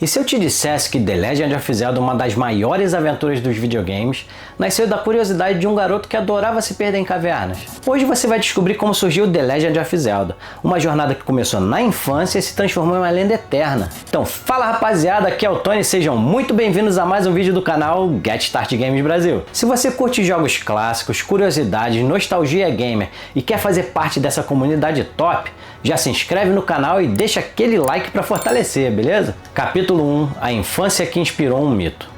E se eu te dissesse que The Legend of Zelda, uma das maiores aventuras dos videogames, nasceu da curiosidade de um garoto que adorava se perder em cavernas? Hoje você vai descobrir como surgiu The Legend of Zelda, uma jornada que começou na infância e se transformou em uma lenda eterna. Então fala rapaziada, aqui é o Tony, sejam muito bem-vindos a mais um vídeo do canal Get Start Games Brasil. Se você curte jogos clássicos, curiosidades, nostalgia gamer e quer fazer parte dessa comunidade top, já se inscreve no canal e deixa aquele like para fortalecer, beleza? Capítulo 1, a infância que inspirou um mito.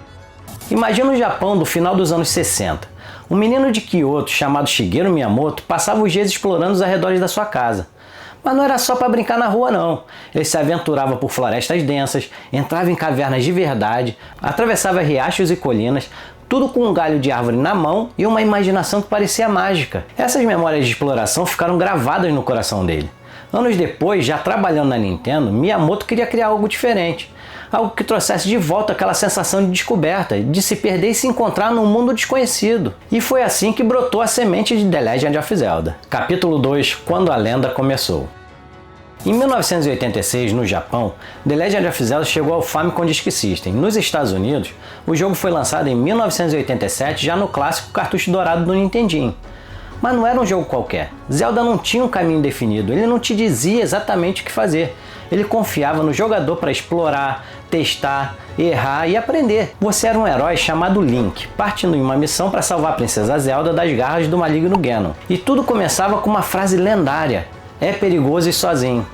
Imagina o Japão do final dos anos 60. Um menino de Kyoto chamado Shigeru Miyamoto passava os dias explorando os arredores da sua casa. Mas não era só para brincar na rua não. Ele se aventurava por florestas densas, entrava em cavernas de verdade, atravessava riachos e colinas, tudo com um galho de árvore na mão e uma imaginação que parecia mágica. Essas memórias de exploração ficaram gravadas no coração dele. Anos depois, já trabalhando na Nintendo, Miyamoto queria criar algo diferente. Algo que trouxesse de volta aquela sensação de descoberta, de se perder e se encontrar num mundo desconhecido. E foi assim que brotou a semente de The Legend of Zelda. Capítulo 2, Quando a Lenda Começou. Em 1986, no Japão, The Legend of Zelda chegou ao Famicom Disk System. Nos Estados Unidos, o jogo foi lançado em 1987, já no clássico cartucho dourado do Nintendinho. Mas não era um jogo qualquer. Zelda não tinha um caminho definido, ele não te dizia exatamente o que fazer. Ele confiava no jogador para explorar, testar, errar e aprender. Você era um herói chamado Link, partindo em uma missão para salvar a princesa Zelda das garras do maligno Ganon. E tudo começava com uma frase lendária: é perigoso ir sozinho.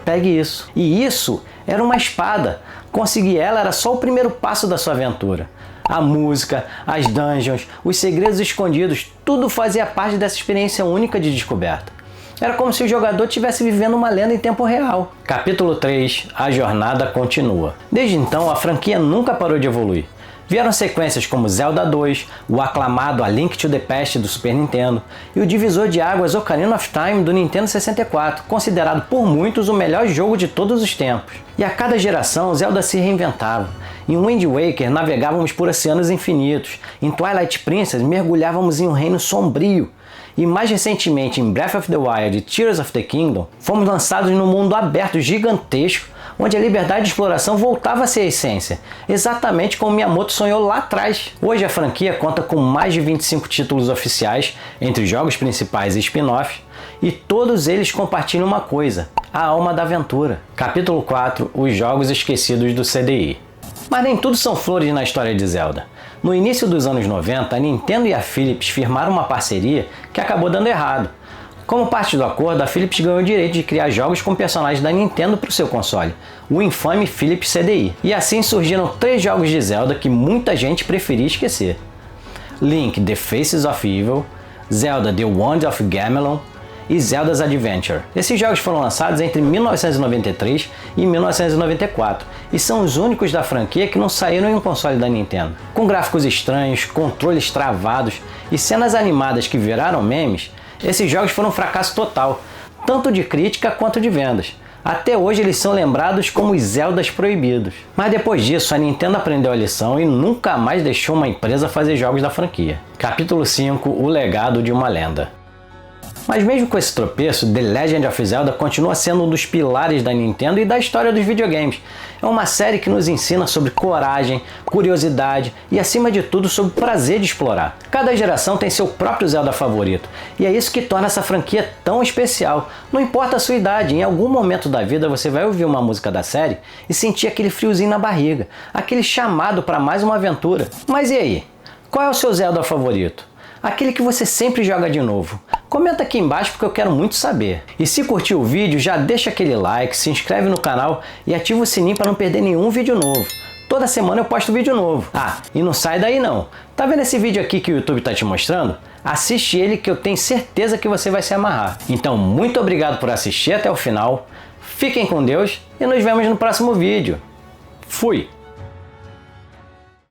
Pegue isso. E isso era uma espada. Conseguir ela era só o primeiro passo da sua aventura. A música, as dungeons, os segredos escondidos, tudo fazia parte dessa experiência única de descoberta. Era como se o jogador estivesse vivendo uma lenda em tempo real. Capítulo 3, a jornada continua. Desde então, a franquia nunca parou de evoluir. Vieram sequências como Zelda 2, o aclamado A Link to the Past do Super Nintendo e o divisor de águas Ocarina of Time do Nintendo 64, considerado por muitos o melhor jogo de todos os tempos. E a cada geração, Zelda se reinventava. Em Wind Waker navegávamos por oceanos infinitos, em Twilight Princess mergulhávamos em um reino sombrio, e mais recentemente em Breath of the Wild e Tears of the Kingdom, fomos lançados num mundo aberto gigantesco, onde a liberdade de exploração voltava a ser a essência, exatamente como Miyamoto sonhou lá atrás. Hoje a franquia conta com mais de 25 títulos oficiais, entre jogos principais e spin-offs, e todos eles compartilham uma coisa: a alma da aventura. Capítulo 4, os jogos esquecidos do CDI. Mas nem tudo são flores na história de Zelda. No início dos anos 90, a Nintendo e a Philips firmaram uma parceria que acabou dando errado. Como parte do acordo, a Philips ganhou o direito de criar jogos com personagens da Nintendo para o seu console, o infame Philips CDI. E assim surgiram 3 jogos de Zelda que muita gente preferia esquecer: Link The Faces of Evil, Zelda The Wand of Gamelon e Zelda's Adventure. Esses jogos foram lançados entre 1993 e 1994 e são os únicos da franquia que não saíram em um console da Nintendo. Com gráficos estranhos, controles travados e cenas animadas que viraram memes, esses jogos foram um fracasso total, tanto de crítica quanto de vendas. Até hoje eles são lembrados como os Zeldas proibidos. Mas depois disso, a Nintendo aprendeu a lição e nunca mais deixou uma empresa fazer jogos da franquia. Capítulo 5, o legado de uma lenda. Mas mesmo com esse tropeço, The Legend of Zelda continua sendo um dos pilares da Nintendo e da história dos videogames. É uma série que nos ensina sobre coragem, curiosidade e, acima de tudo, sobre o prazer de explorar. Cada geração tem seu próprio Zelda favorito, e é isso que torna essa franquia tão especial. Não importa a sua idade, em algum momento da vida você vai ouvir uma música da série e sentir aquele friozinho na barriga, aquele chamado para mais uma aventura. Mas e aí? Qual é o seu Zelda favorito? Aquele que você sempre joga de novo? Comenta aqui embaixo porque eu quero muito saber. E se curtiu o vídeo, já deixa aquele like, se inscreve no canal e ativa o sininho para não perder nenhum vídeo novo. Toda semana eu posto vídeo novo. Ah, e não sai daí não. Tá vendo esse vídeo aqui que o YouTube tá te mostrando? Assiste ele que eu tenho certeza que você vai se amarrar. Então, muito obrigado por assistir até o final. Fiquem com Deus e nos vemos no próximo vídeo. Fui!